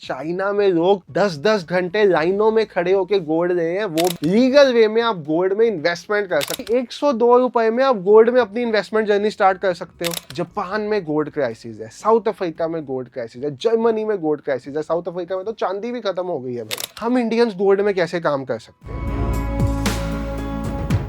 China में लोग 10-10 घंटे लाइनों में खड़े होकर गोल्ड ले रहे हैं, वो लीगल वे में आप गोल्ड में इन्वेस्टमेंट कर सकते हैं। 102 रुपए में आप गोल्ड में अपनी इन्वेस्टमेंट जर्नी स्टार्ट कर सकते हो। जापान में गोल्ड क्राइसिस है, साउथ अफ्रीका में गोल्ड क्राइसिस है, जर्मनी में गोल्ड क्राइसिस है, साउथ अफ्रीका में तो चांदी भी खत्म हो गई है भाई। हम इंडियंस गोल्ड में कैसे काम कर सकते हैं?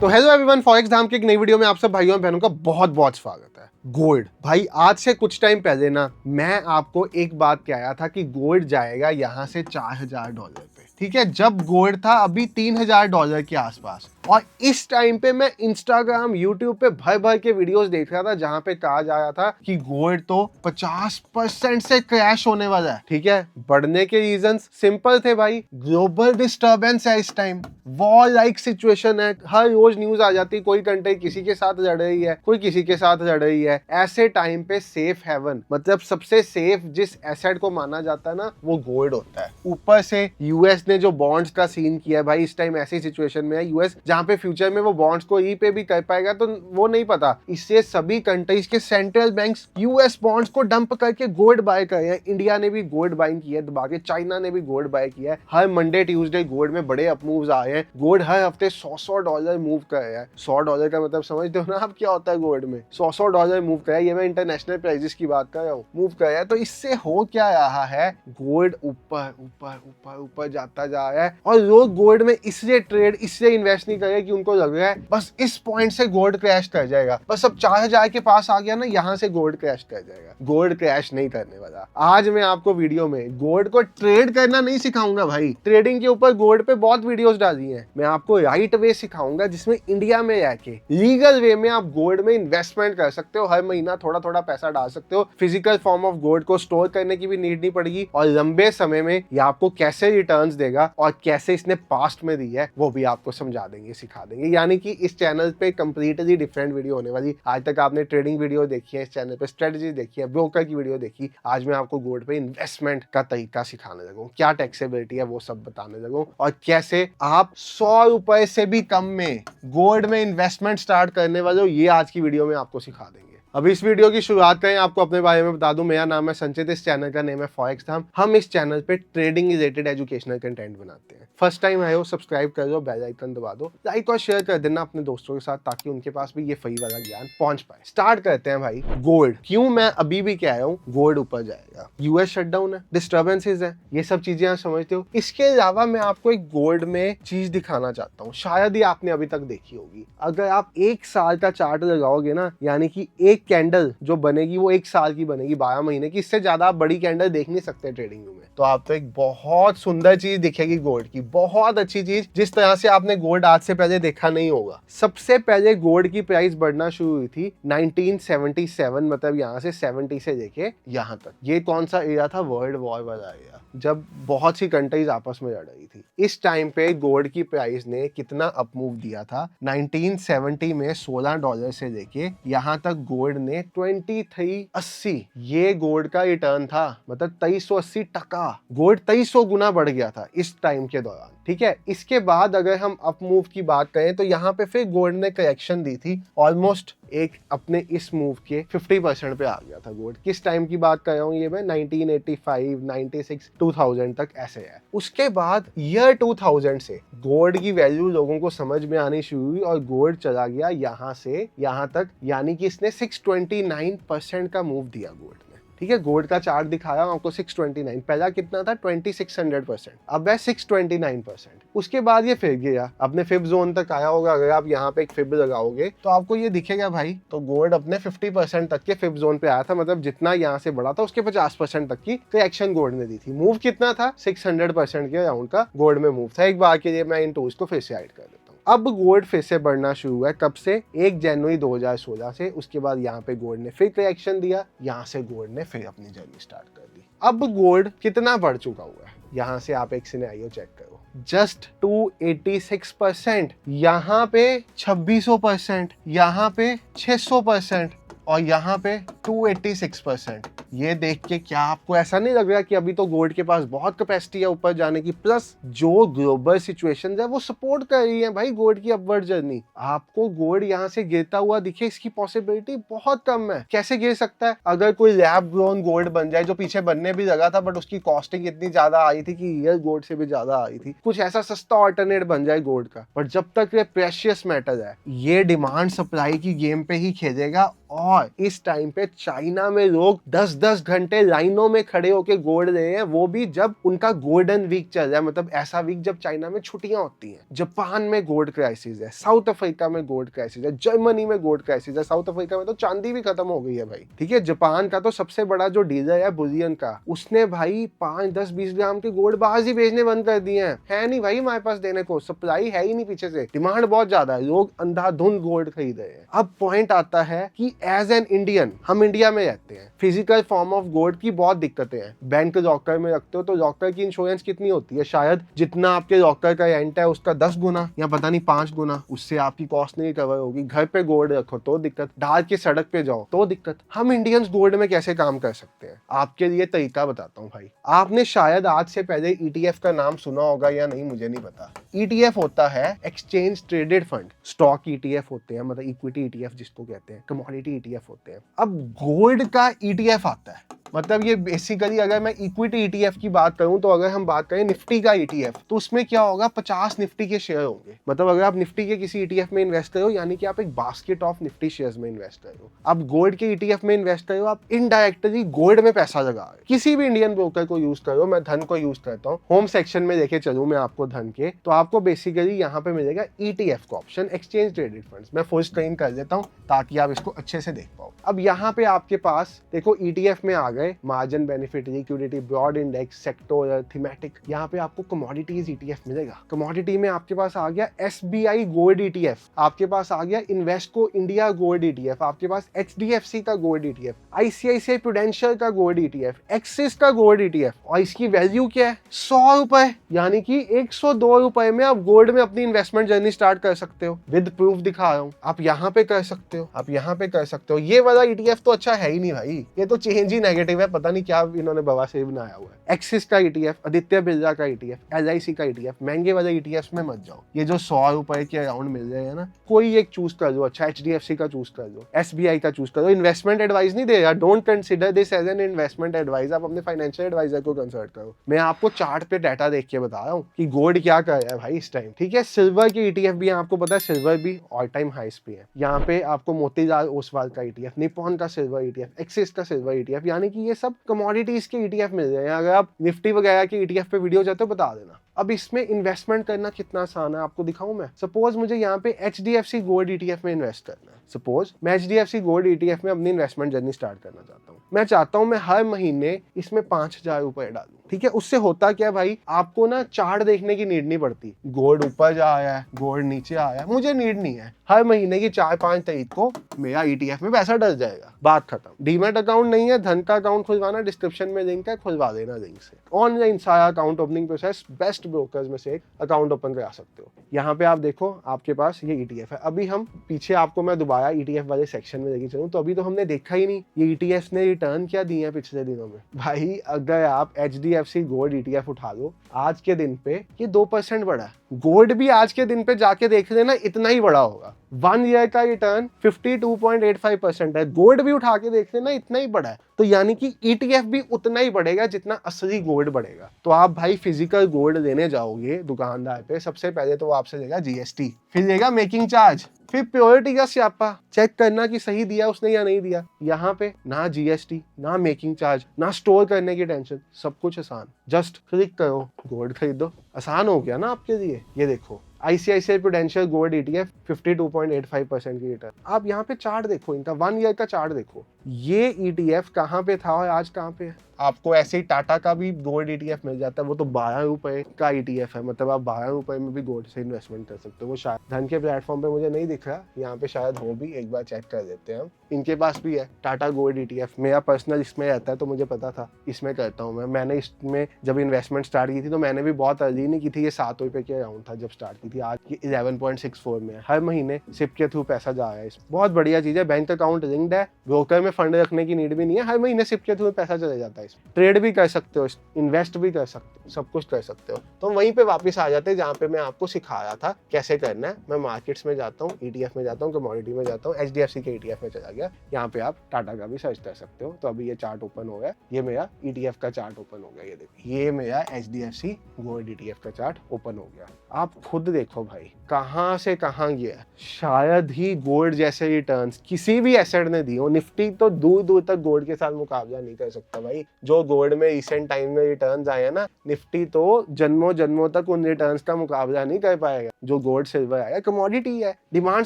तो हेलो एवरीवन, फॉरेक्स धाम की एक नई वीडियो में आप सब भाइयों और बहनों का बहुत बहुत स्वागत है। गोल्ड भाई, आज से कुछ टाइम पहले ना मैं आपको एक बात कह रहा था कि गोल्ड जाएगा यहां से $4000 पे, ठीक है। जब गोल्ड था अभी $3000 के आसपास, और इस टाइम पे मैं इंस्टाग्राम यूट्यूब पे भर भर के वीडियोस देख रहा था जहां पे कहा जा रहा था कि गोल्ड तो 50% से क्रैश होने वाला है, ठीक है। बढ़ने के रीजंस सिंपल थे भाई, ग्लोबल डिस्टर्बेंस है इस टाइम, वॉर लाइक सिचुएशन है, हर रोज न्यूज आ जाती है, कोई कंट्री किसी के साथ लड़ रही है, कोई किसी के साथ लड़ रही है। ऐसे टाइम पे सेफ हेवन, मतलब सबसे सेफ जिस एसेट को माना जाता है ना, वो गोल्ड होता है। ऊपर से यूएस ने जो बॉन्ड्स का सीन किया है भाई, इस टाइम ऐसी सिचुएशन में है यूएस जहां पे फ्यूचर में वो बॉन्ड्स को रीपे भी कर पाएगा तो वो नहीं पता। इससे सभी कंट्रीज के सेंट्रल बैंक्स यूएस बॉन्ड्स को डंप करके गोल्ड बाय कर रहे हैं। इंडिया ने भी गोल्ड बाइंग किया है दबा के, चाइना ने भी गोल्ड बाय किया है। हर मंडे ट्यूसडे गोल्ड में बड़े अप मूव्स आए हैं। गोल्ड हर हफ्ते $100 मूव कर रहा है। $100 का मतलब समझते हो ना आप क्या होता है गोल्ड में? $100 मूव कर रहा है। ये मैं इंटरनेशनल प्राइसेस की बात कर रहा हूँ, मूव कर रहा है। तो इससे हो क्या रहा है, गोल्ड ऊपर ऊपर ऊपर ऊपर जाता जा रहा है, और लोग गोल्ड में इसलिए ट्रेड, इसलिए इन्वेस्ट नहीं कर रहे कि उनको लग रहा है बस इस पॉइंट से गोल्ड क्रैश कर जाएगा, बस अब 4000 के पास आ गया ना, यहां से गोल्ड क्रैश कर जाएगा। गोल्ड क्रैश नहीं करने वाला। आज मैं आपको वीडियो में गोल्ड को ट्रेड करना नहीं सिखाऊंगा भाई, ट्रेडिंग के ऊपर गोल्ड पे बहुत वीडियोस डाली हैं। मैं आपको राइट वे सिखाऊंगा जिसमें इंडिया में रह के लीगल वे में आप गोल्ड में इन्वेस्टमेंट कर सकते हो। हर महीना थोड़ा थोड़ा पैसा डाल सकते हो। फिजिकल फॉर्म ऑफ गोल्ड को स्टोर करने की भी नीड नहीं पड़ेगी, और लंबे समय में ये आपको कैसे रिटर्न्स देगा और कैसे इसने पास्ट में दी है वो भी आपको समझा देंगे, सिखा देंगे। यानी कि इस चैनल पे कंप्लीटली डिफरेंट वीडियो होने वाली। आज तक आपने ट्रेडिंग वीडियो देखी है, इस चैनल पे स्ट्रेटजी देखी है, ब्रोकर की वीडियो देखी। आज मैं आपको गोल्ड पे इन्वेस्टमेंट का तरीका सिखाने लगूं, क्या टैक्सेबिलिटी है वो सब बताने लगूं, और कैसे आप $100 से भी कम में गोल्ड में इन्वेस्टमेंट स्टार्ट करने वाले हो, ये आज की वीडियो में आपको सिखा देंगे। अब इस वीडियो की शुरुआत करें, आपको अपने बारे में बता दूं। मेरा नाम है संचित, इस चैनल का नेम है फॉरेक्स धाम। हम इस चैनल पे ट्रेडिंग रिलेटेड एजुकेशनल कंटेंट बनाते हैं। फर्स्ट टाइम आए हो, सब्सक्राइब कर दो, बेल आइकन दबा दो, लाइक और शेयर कर देना अपने दोस्तों के साथ, ताकि उनके पास भी ये फ्री वाला ज्ञान पहुंच पाए। स्टार्ट करते हैं भाई। गोल्ड क्यों मैं अभी भी कह रहा हूँ गोल्ड ऊपर जाएगा? यूएस शटडाउन है, डिस्टर्बेंसेस है, ये सब चीजें आप समझते हो। इसके अलावा मैं आपको एक गोल्ड में चीज दिखाना चाहता हूँ, शायद ही आपने अभी तक देखी होगी। अगर आप 1 साल का चार्ट लगाओगे ना, यानी कि एक कैंडल जो बनेगी वो 1 साल की बनेगी, 12 महीने की, इससे ज्यादा आप बड़ी कैंडल देख नहीं सकते ट्रेडिंग में। तो आपको एक बहुत सुंदर चीज दिखेगी गोल्ड की, बहुत अच्छी चीज, जिस तरह से आपने गोल्ड आज से पहले देखा नहीं होगा। सबसे पहले गोल्ड की प्राइस बढ़ना शुरू हुई थी 1977, मतलब यहाँ से 70 से लेके यहाँ तक। ये कौन सा एरिया था? वर्ल्ड वॉर वाला एरिया, जब बहुत सी कंट्रीज आपस में लड़ रही थी। इस टाइम पे गोल्ड की प्राइस ने कितना अप मूव दिया था? 1970 में $16 से लेके यहाँ तक गोल्ड ने 2380, ये गोल्ड का रिटर्न था, मतलब 2380%। गोल्ड 2300 गुना बढ़ गया था इस टाइम के दौरान, ठीक है। इसके बाद अगर हम अप मूव की बात करें तो यहाँ पे फिर गोल्ड ने करेक्शन दी थी, ऑलमोस्ट एक अपने इस मूव के 50% पे आ गया था गोल्ड। किस टाइम की बात कर रहा हूँ ये मैं? 1985, 96, 2000 तक ऐसे है। उसके बाद ईयर 2000 से गोल्ड की वैल्यू लोगों को समझ में आनी शुरू हुई, और गोल्ड चला गया यहाँ से यहाँ तक, यानी कि इसने 629% का मूव दिया गोल्ड। ठीक है, गोल्ड का चार्ट दिखाया आपको 629, पहला कितना था? 2600%, अब है 629%। उसके बाद ये फिर गया, अपने फिब जोन तक आया होगा। अगर आप यहाँ पे एक फिब लगाओगे तो आपको ये दिखेगा भाई, तो गोल्ड अपने 50% तक के फिब जोन पे आया था, मतलब जितना यहाँ से बढ़ा था उसके 50% तक की करेक्शन गोल्ड ने दी थी। मूव कितना था? 600% के अराउंड का गोल्ड में मूव था। एक बार के लिए मैं इन टूल्स को फिर से ऐड कर देता हूँ। अब गोल्ड फिर से बढ़ना शुरू हुआ है, कब से? 1 जनवरी 2016 से। उसके बाद यहाँ पे गोल्ड ने फिर करेक्शन दिया, यहाँ से गोल्ड ने फिर अपनी जर्नी स्टार्ट कर दी। अब गोल्ड कितना बढ़ चुका हुआ है? यहाँ से आप एक सिनेरियो चेक करो, जस्ट 286%, यहाँ पे 2600%, यहाँ पे 600%, और यहाँ पे 286%। ये देख के क्या आपको ऐसा नहीं लग रहा कि अभी तो गोल्ड के पास बहुत कैपेसिटी है ऊपर जाने की? प्लस जो ग्लोबल सिचुएशन है वो सपोर्ट कर रही है भाई गोल्ड की अपवर्ड जर्नी। आपको गोल्ड यहाँ से गिरता हुआ दिखे, इसकी पॉसिबिलिटी बहुत कम है। कैसे गिर सकता है? अगर कोई लैब ग्रोन गोल्ड बन जाए, जो पीछे बनने भी लगा था बट उसकी कॉस्टिंग इतनी ज्यादा आई थी कि रियल गोल्ड से भी ज्यादा आई थी, कुछ ऐसा सस्ता ऑल्टरनेट बन जाए गोल्ड का। बट जब तक ये प्रेशियस मेटल है, ये डिमांड सप्लाई की गेम पे ही खेलेगा। और इस टाइम पे चाइना में लोग 10-10 घंटे लाइनों में खड़े होके गोल्ड ले रहे हैं, वो भी जब उनका गोल्डन वीक चल रहा है। मतलब ऐसा वीक जब चाइना में छुट्टियां होती हैं। जापान में गोल्ड क्राइसिस है, साउथ अफ्रीका में गोल्ड क्राइसिस है, जर्मनी में गोल्ड क्राइसिस है, साउथ अफ्रीका में तो चांदी भी खत्म हो गई है भाई। ठीक है, जापान का तो सबसे बड़ा जो डीलर है बुलियन का, उसने भाई 5, 10, 20 ग्राम के गोल्ड बाहर ही भेजने बंद कर दिए हैं। है नहीं भाई हमारे पास देने को, सप्लाई है ही नहीं पीछे से, डिमांड बहुत ज्यादा है, लोग अंधाधुंध गोल्ड खरीद रहे हैं। अब पॉइंट आता है कि एज एन इंडियन, हम इंडिया में रहते हैं, फिजिकल फॉर्म ऑफ गोल्ड की बहुत दिक्कतें हैं। बैंक लॉकर में रखते हो तो लॉकर की इंश्योरेंस कितनी होती है? शायद जितना आपके लॉकर का रेंट है उसका 10 गुना या पता नहीं 5 गुना, उससे आपकी कॉस्ट नहीं कवर होगी। घर पे गोल्ड रखो तो दिक्कत, डाल के सड़क पे जाओ तो दिक्कत। हम इंडियंस गोल्ड में कैसे काम कर सकते हैं? आपके लिए तरीका बताता हूँ भाई। आपने शायद आज से पहले ETF का नाम सुना होगा या नहीं, मुझे नहीं पता। ETF होता है exchange traded fund. Stock ETF होते हैं, मतलब इक्विटी ETF जिसको कहते हैं, कमोडिटी ETF होते हैं। अब गोल्ड का ETF आता है, मतलब ये बेसिकली अगर मैं इक्विटी ETF की बात करूं तो अगर हम बात करें निफ्टी का ETF, तो उसमें क्या होगा, 50 निफ्टी के शेयर होंगे। मतलब अगर आप निफ्टी के किसी ETF में इन्वेस्ट करो, यानी कि आप एक बास्केट ऑफ निफ्टी शेयर्स में इन्वेस्ट करो। आप गोल्ड के ETF में इन्वेस्ट करो, आप इनडायरेक्टली गोल्ड में पैसा लगा रहे हो। किसी भी इंडियन ब्रोकर को यूज करो, मैं धन को यूज करता हूँ। होम सेक्शन में लेके चलूं मैं आपको धन के, तो आपको बेसिकली यहाँ पे मिलेगा ETF का ऑप्शन, एक्सचेंज ट्रेडेड फंड्स। मैं फुल स्क्रीन कर देता हूँ ताकि आप इसको अच्छे से देख पाओ। अब यहाँ पे आपके पास देखो ETF में आ गए margin, benefit, liquidity, broad index, sectoral, thematic. यहाँ पे आपको कमोडिटीज ETF मिलेगा। कमोडिटी में आपके पास आ गया SBI गोल्ड ETF, आपके पास आ गया इन्वेस्टको इंडिया गोल्ड ETF, आपके पास HDFC का गोल्ड ETF, ICICI प्रूडेंशियल का गोल्ड ETF, एक्सिस का गोल्ड ETF। और इसकी वैल्यू क्या है? 100 रुपए, यानी कि 102 रुपए में आप गोल्ड में अपनी इन्वेस्टमेंट जर्नी स्टार्ट कर सकते हो। विद प्रूफ दिखा रहा हूँ, आप यहाँ पे कर सकते हो, आप यहाँ पे कर सकते हो। ये वाला ETF तो अच्छा है ही नहीं भाई, ये तो चेंज ही नेगेटिव है, पता नहीं क्या इन्होंने बवासीर बनाया हुआ है। एक्सिस का ETF, आदित्य बिरला का ETF, LIC का ETF। महंगे वाले ETFs में मत जाओ, ये जो 100 रुपए के अराउंड मिल रहे हैं ना, कोई एक चूज कर लो। अच्छा, HDFC का चूज कर लो, SBI का चूज कर लो। इन्वेस्टमेंट एडवाइस नहीं देगा, don't consider this as an investment advice. आप अपने फाइनेंशियल एडवाइजर को कंसल्ट करो। मैं आपको चार्ट पे डाटा देख के बता रहा हूँ कि गोल्ड क्या कर रहा है भाई इस टाइम। ठीक है, सिल्वर के ETF भी आपको पता है, सिल्वर भी ऑल टाइम हाइस पे है। यहाँ पे आपको मोतीलाल ओसवाल का ETF, निपॉन का सिल्वर ETF, एक्सिस का सिल्वर ETF, यानी कि ये सब कमोडिटीज के ETF मिल रहे हैं। अगर आप निफ्टी वगैरह के ETF पे वीडियो चाहते हो बता देना। अब इसमें इन्वेस्टमेंट करना कितना आसान है आपको दिखाऊं मैं। सपोज मुझे यहाँ पे HDFC गोल्ड ETF में इन्वेस्ट करना है। सपोज मैं HDFC गोल्ड ETF में अपनी इन्वेस्टमेंट जर्नी स्टार्ट करना चाहता हूँ। मैं चाहता हूँ मैं हर महीने इसमें 5,000 रुपए डालूं। ठीक है, उससे होता क्या भाई, आपको ना चार्ट देखने की नीड नहीं पड़ती। गोल्ड ऊपर जा आया है, गोल्ड नीचे आया है, मुझे नीड नहीं है। हर महीने की 4-5 तारीख को मेरा ETF में पैसा डल जाएगा, बात खत्म। डीमैट अकाउंट नहीं है, धन का अकाउंट खुलवाना, डिस्क्रिप्शन में लिंक है, खुलवा देना लिंक से। ऑनलाइन सारा account opening process, best brokers में से एक अकाउंट ओपन करा सकते हो। यहाँ पे आप देखो आपके पास ये ETF है। अभी हम पीछे आपको मैं दोबारा ETF वाले सेक्शन में लेके चलूं तो अभी तो हमने देखा ही नहीं ये ETFs ने रिटर्न क्या दिए हैं पिछले दिनों में। भाई अगर आप HDFC गोल्ड ETF उठा लो, आज के दिन पे ये 2% बढ़ा है। गोल्ड भी आज के दिन पे जाके देख लेना इतना ही बड़ा होगा। 1 ईयर का रिटर्न 52.85% है। गोल्ड भी उठा के देख लेना इतना ही बड़ा है। तो यानी कि ETF भी उतना ही बढ़ेगा जितना असली गोल्ड बढ़ेगा। तो आप भाई फिजिकल गोल्ड लेने जाओगे दुकानदार पे, सबसे पहले तो वो आपसे लेगा GST, फिर लेगा मेकिंग चार्ज, फिर प्योरिटी का स्यापा चेक करना कि सही दिया उसने या नहीं दिया। यहाँ पे ना GST, ना मेकिंग चार्ज, ना स्टोर करने की टेंशन, सब कुछ आसान। जस्ट क्लिक करो, गोल्ड खरीदो, आसान हो गया ना आपके लिए। ये देखो ICICI प्रूडेंशियल गोल्ड ETF 52.85% की रिटर्न। आप यहाँ पे चार्ट देखो, इनका 1 ईयर का चार्ट देखो। ये ETF कहाँ पे था और आज कहाँ पे है? आपको ऐसे ही टाटा का भी गोल्ड ETF मिल जाता है, वो तो 12 रुपए का ETF है, मतलब आप 12 रुपए में भी गोल्ड से इन्वेस्टमेंट कर सकते हो। वो शायद धन के प्लेटफॉर्म पे मुझे नहीं दिख रहा, यहाँ पे शायद हो भी, एक बार चेक कर लेते हैं हम। इनके पास भी है टाटा गोल्ड ETF, मेरा पर्सनल इसमें रहता है तो मुझे पता था, इसमें करता हूँ मैं। मैंने इसमें जब इन्वेस्टमेंट स्टार्ट की थी तो मैंने भी बहुत अर्ली नहीं की थी, ये 7 रुपए के अराउंड था जब स्टार्ट की थी, आज ये 11.64 में है। हर महीने सिप के थ्रू पैसा जा रहा है, बहुत बढ़िया चीज है। बैंक अकाउंट लिंक्ड है, ब्रोकर में फंड रखने की नीड भी नहीं है, हर महीने सिप के थ्रू पैसा चले जाता है। ट्रेड भी कर सकते हो, इन्वेस्ट भी कर सकते हो, सब कुछ कर सकते हो। तो वहीं पे वापस आ जाते हैं जहाँ पे मैं आपको सिखा रहा था कैसे करना है। मैं मार्केट्स में जाता हूँ, ETF में जाता हूँ, कमोडिटी में जाता हूँ, HDFC के ETF में चला गया। यहाँ पे आप टाटा का भी सर्च कर सकते हो। तो अभी ये चार्ट ओपन हो गया, ये मेरा ETF का चार्ट ओपन हो गया, ये देखो, ये मेरा HDFC गोल्ड ETF का चार्ट ओपन हो गया। आप खुद देखो भाई, कहाँ से कहाँ गया। शायद ही गोल्ड जैसे रिटर्न्स किसी भी एसेट ने दी हो। निफ्टी तो दूर दूर तक गोल्ड के साथ मुकाबला नहीं कर सकता भाई। जो गोल्ड में रिसेंट टाइम में रिटर्न्स आए हैं ना, निफ्टी तो जन्मों जन्मों तक उन रिटर्न्स का मुकाबला नहीं कर पाएगा जो गोल्ड सिल्वर आया। कमोडिटी है, डिमांड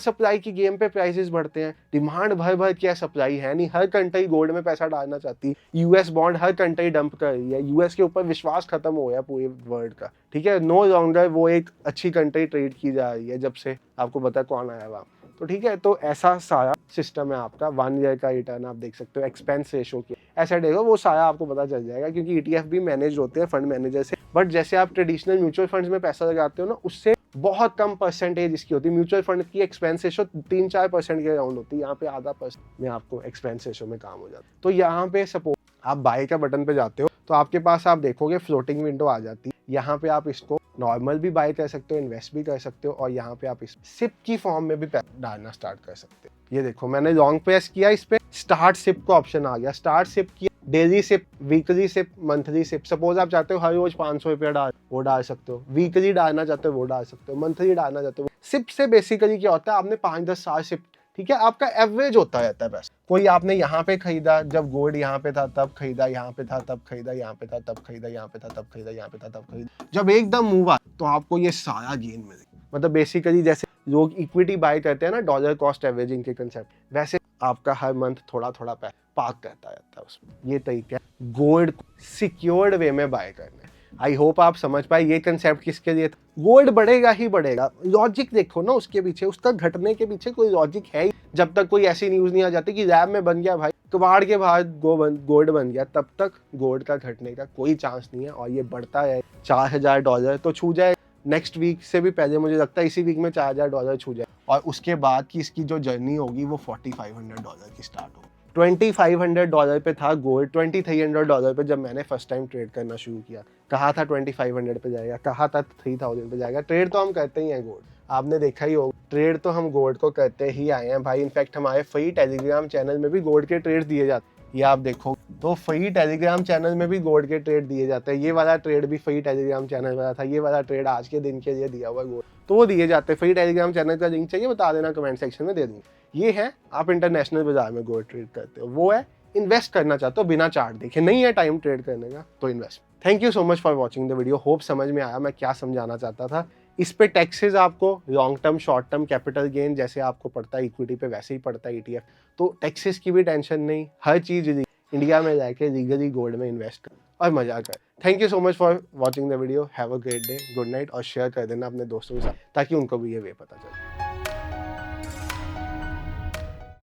सप्लाई की गेम पे प्राइसेस बढ़ते हैं। डिमांड भर भर क्या, सप्लाई है नहीं। हर कंट्री गोल्ड में पैसा डालना चाहती है। US बॉन्ड हर कंट्री डंप कर रही है। US के ऊपर विश्वास खत्म हो गया पूरे वर्ल्ड का, ठीक है। नो लॉन्गर वो एक अच्छी कंट्री ट्रेड की जा रही है जब से आपको पता कौन आया वहां। तो ठीक है, तो ऐसा सारा सिस्टम है आपका। 1 ईयर का रिटर्न आप देख सकते हो, एक्सपेंस रेशो की ऐसा देखो, वो सारा आपको पता चल जाएगा, क्योंकि ETF भी मैनेज होते हैं फंड मैनेजर से। बट जैसे आप ट्रेडिशनल म्यूचुअल फंड्स में पैसा लगाते हो ना, उससे बहुत कम परसेंटेज इसकी होती है। म्यूचुअल फंड की एक्सपेंस रेशो 3-4% के अराउंड होती है, यहाँ पे आधा % में आपको एक्सपेंस रेशो में काम हो जाता है। तो यहाँ पे सपोज आप बाय का बटन पे जाते हो तो आपके पास आप देखोगे फ्लोटिंग विंडो आ जाती है। यहाँ पे आप इसको नॉर्मल भी बाय कर सकते हो, इन्वेस्ट भी कर सकते हो, और यहाँ पे आप इस सिप की फॉर्म में भी पैसा डालना स्टार्ट कर सकते हो। ये देखो, मैंने लॉन्ग प्रेस किया, इस पे स्टार्ट सिप का ऑप्शन आ गया। स्टार्ट सिप किया, daily SIP, weekly SIP, monthly SIP. Suppose आप चाहते हो हर रोज 500 रुपया डाल, वो डाल सकते हो। वीकली डालना चाहते हो वो डाल सकते हो, मंथली डालना चाहते हो। सिप से बेसिकली क्या होता है, आपने 5-10 साल सिप, ठीक है, आपका एवरेज होता रहता है पैसा। कोई आपने यहाँ पे खरीदा जब गोल्ड यहाँ पे था तब खरीदा, यहाँ पे था तब खरीदा, यहाँ पे था तब खरीदा, यहाँ पे था तब खरीदा, यहाँ पे था तब खरीदा। जब एकदम मूव आ तो आपको ये सारा गेन मिलेगा। मतलब बेसिकली जैसे लोग इक्विटी बाय करते हैं ना, डॉलर कॉस्ट एवरेजिंग के कंसेप्ट, वैसे आपका हर मंथ थोड़ा थोड़ा पैसा पार्क करता रहता है उसमें। ये तरीका है गोल्ड सिक्योर्ड वे में बाय करना है। आई होप आप समझ पाए ये कंसेप्ट किसके लिए था। गोल्ड बढ़ेगा ही बढ़ेगा, लॉजिक देखो ना उसके पीछे, उसका घटने के पीछे कोई लॉजिक है ही। जब तक कोई ऐसी न्यूज नहीं आ जाती कि लैब में बन गया भाई, कबाड़ के बाहर गोल्ड बन गया, तब तक गोल्ड का घटने का कोई चांस नहीं है। और ये बढ़ता है, $4000 तो छू जाए नेक्स्ट वीक से भी पहले, मुझे लगता है इसी वीक में $4000 छू जाए। और उसके बाद की इसकी जो जर्नी होगी वो $4500 की स्टार्ट होगी। $2500 पे था गोल्ड, $2300 पे जब मैंने फर्स्ट टाइम ट्रेड करना शुरू किया। कहा था 2500 पे जाएगा, कहा था 3000 पे जाएगा। ट्रेड तो हम करते ही हैं गोल्ड, आपने देखा ही होगा, ट्रेड तो हम गोल्ड को करते ही आए हैं भाई। इनफैक्ट हमारे फ्री टेलीग्राम चैनल में भी गोल्ड के ट्रेड दिए जाते हैं, ये आप देखो। तो फ्री टेलीग्राम चैनल में भी गोल्ड के ट्रेड दिए जाते हैं। ये वाला ट्रेड भी फ्री टेलीग्राम चैनल वाला था, ये वाला ट्रेड आज के दिन के लिए दिया हुआ गोल्ड, तो वो दिए जाते हैं। फ्री टेलीग्राम चैनल का लिंक चाहिए बता देना, कमेंट सेक्शन में दे दूंगा। ये है आप इंटरनेशनल बाजार में गोल्ड ट्रेड करते हो, वो है इन्वेस्ट करना चाहते हो बिना चार्ट देखे, नहीं है टाइम ट्रेड करने का तो invest. Thank you so much for watching the video. Hope समझ में आया मैं क्या समझाना चाहता था। इस पे टैक्सेस आपको long term short term capital gain जैसे आपको पड़ता है इक्विटी पे, वैसे ही पड़ता है ETF। तो टैक्सेस की भी टेंशन नहीं, हर चीज इंडिया में जाके लीगली गोल्ड में इन्वेस्ट कर और मजा कर। Thank you so much for watching the video. Have a great day, good night, और शेयर कर देना अपने दोस्तों के साथ ताकि उनको भी ये वे पता चले।